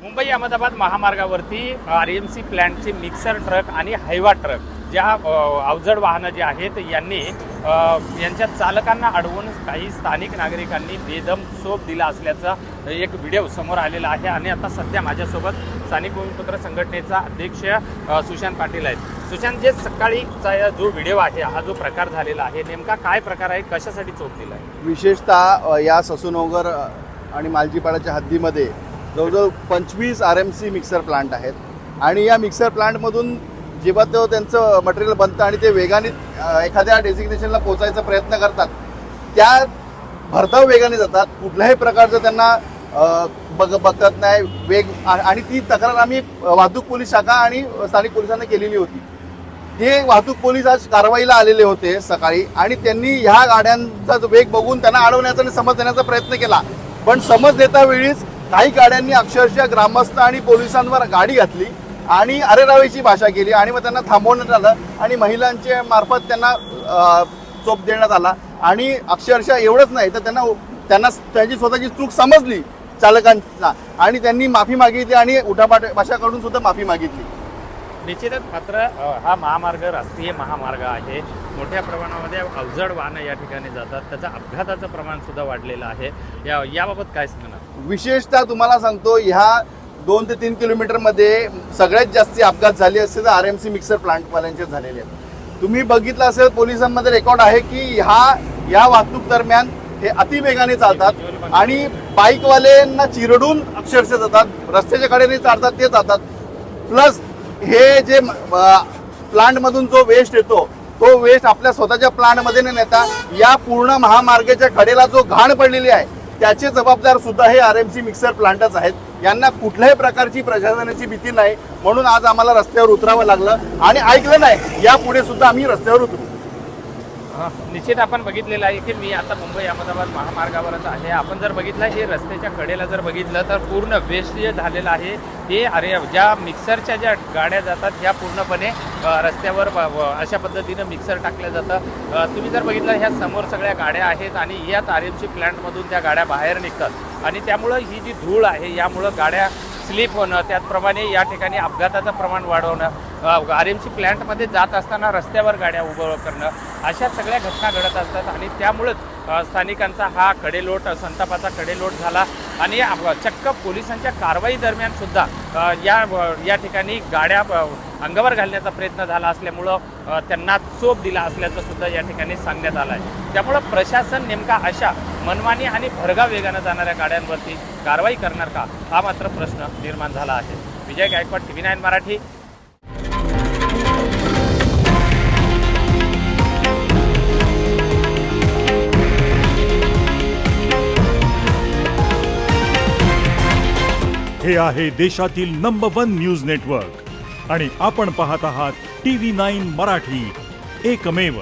मुंबई अहमदाबाद महामार्गावरती RMC प्लॅन्टचे mixer truck आणि हायवा ट्रक ज्या अवजड वाहनं जे आहेत यांच्या चालकांना अडवून काही स्थानिक नागरिकांनी बेदम चोप दिला असल्याचा एक व्हिडिओ समोर आलेला आहे। आणि आता सध्या माझ्यासोबत स्थानिक भूमिपुत्र संघटनेचा अध्यक्ष सुशांत पाटील आहेत। सुशांत, जे सकाळीचा जो व्हिडिओ आहे, हा जो प्रकार झालेला आहे, नेमका काय प्रकार आहे, कशासाठी चोप दिला आहे? विशेषतः या ससूनगर आणि मालजीपाड्याच्या हद्दीमध्ये जवळजवळ 25 RMC मिक्सर प्लांट आहेत आणि या मिक्सर प्लांटमधून जेव्हा त्यांचं मटेरियल बनतं आणि ते वेगाने एखाद्या डेझिग्नेशनला पोहोचायचा प्रयत्न करतात, त्या भरधाव वेगाने जातात। कुठल्याही प्रकारचं त्यांना बघत नाही वेग, आणि ती तक्रार आम्ही वाहतूक पोलीस शाखा आणि स्थानिक पोलिसांना केलेली होती। ते वाहतूक पोलीस आज कारवाईला आलेले होते सकाळी आणि त्यांनी ह्या गाड्यांचा वेग बघून त्यांना अडवण्याचा आणि समज देण्याचा प्रयत्न केला, पण समज देता वेळीच काही गाड्यांनी अक्षरशः ग्रामस्थ आणि पोलिसांवर गाडी घातली आणि अरेरावीची भाषा केली आणि मग त्यांना थांबवण्यात आलं आणि महिलांच्या मार्फत त्यांना चोप देण्यात आला। आणि अक्षरशः एवढंच नाही तर त्यांना त्यांची स्वतःची चूक समजली चालकांना आणि त्यांनी माफी मागितली आणि उठाभाषाकडून सुद्धा माफी मागितली। निश्चितच मात्र हा महामार्ग राष्ट्रीय महामार्ग आहे। मोठ्या प्रमाणामध्ये अवजड वाहनं या ठिकाणी जातात, त्याचं अपघाताचं प्रमाण सुद्धा वाढलेलं आहे। याबाबत काय सांगणार? विशेषतः तुम्हाला सांगतो, ह्या 2 ते 3 किलोमीटरमध्ये सगळ्यात जास्त अपघात झाले असते तर RMC मिक्सर प्लांटवाल्यांचे झालेले आहेत। तुम्ही बघितलं असेल, पोलिसांमध्ये रेकॉर्ड आहे की या वाहतूक दरम्यान हे अतिवेगाने चालतात आणि बाईकवाल्यांना चिरडून अक्षरशः जातात, रस्त्याच्या कडेने चालतात ते जातात। प्लस हे जे प्लांटमधून जो वेस्ट येतो तो वेस्ट आपल्या स्वतःच्या प्लांटमध्ये न नेता या पूर्ण महामार्गाच्या कडेला जो घाण पडलेली आहे त्याचे जबाबदार सुद्धा हे RMC मिक्सर प्लांटच आहेत। यांना कुठल्याही प्रकारची प्रशासनाची भीती नाही, म्हणून आज आम्हाला रस्त्यावर उतरावं लागलं आणि ऐकलं नाही, यापुढे सुद्धा आम्ही रस्त्यावर उतरू। निश्चित आपण बघितलेलं आहे की मी आता मुंबई अहमदाबाद महामार्गावरच आहे। आपण जर बघितलं, हे रस्त्याच्या कडेला जर बघितलं तर पूर्ण वेस्ट जे झालेलं आहे ते ज्या मिक्सरच्या ज्या गाड्या जातात ह्या पूर्णपणे रस्त्यावर अशा पद्धतीनं मिक्सर टाकलं जातं। तुम्ही जर बघितलं, ह्या समोर सगळ्या गाड्या आहेत आणि यात RMC प्लॅन्टमधून त्या गाड्या बाहेर निघतात आणि त्यामुळं ही जी धूळ आहे यामुळं गाड्या स्लिप होणं, त्याचप्रमाणे या ठिकाणी अपघाताचं प्रमाण वाढवणं, RMC प्लॅन्टमध्ये जात असताना रस्त्यावर गाड्या उभं करणं, अशा सगळ्या घटना घडत असतात आणि त्यामुळंच स्थानिकांचा हा कडेलोट, संतापाचा कडेलोट झाला आणि चक्क पोलिसांच्या कारवाई दरम्यान सुद्धा या ठिकाणी गाड्या अंगावर घालण्याचा प्रयत्न झाला असल्यामुळं त्यांना चोप दिला असल्याचं सुद्धा या ठिकाणी सांगण्यात आलं आहे। त्यामुळं प्रशासन नेमका अशा मनमानी आणि भरधाव वेगानं जाणाऱ्या गाड्यांवरती कारवाई करणार का, हा मात्र प्रश्न निर्माण झाला आहे। विजय गायकवाड, TV9 मराठी। हे आहे देशातील नंबर 1 न्यूज नेटवर्क आणि आपण पाहत आहात TV9 मराठी, एकमेव।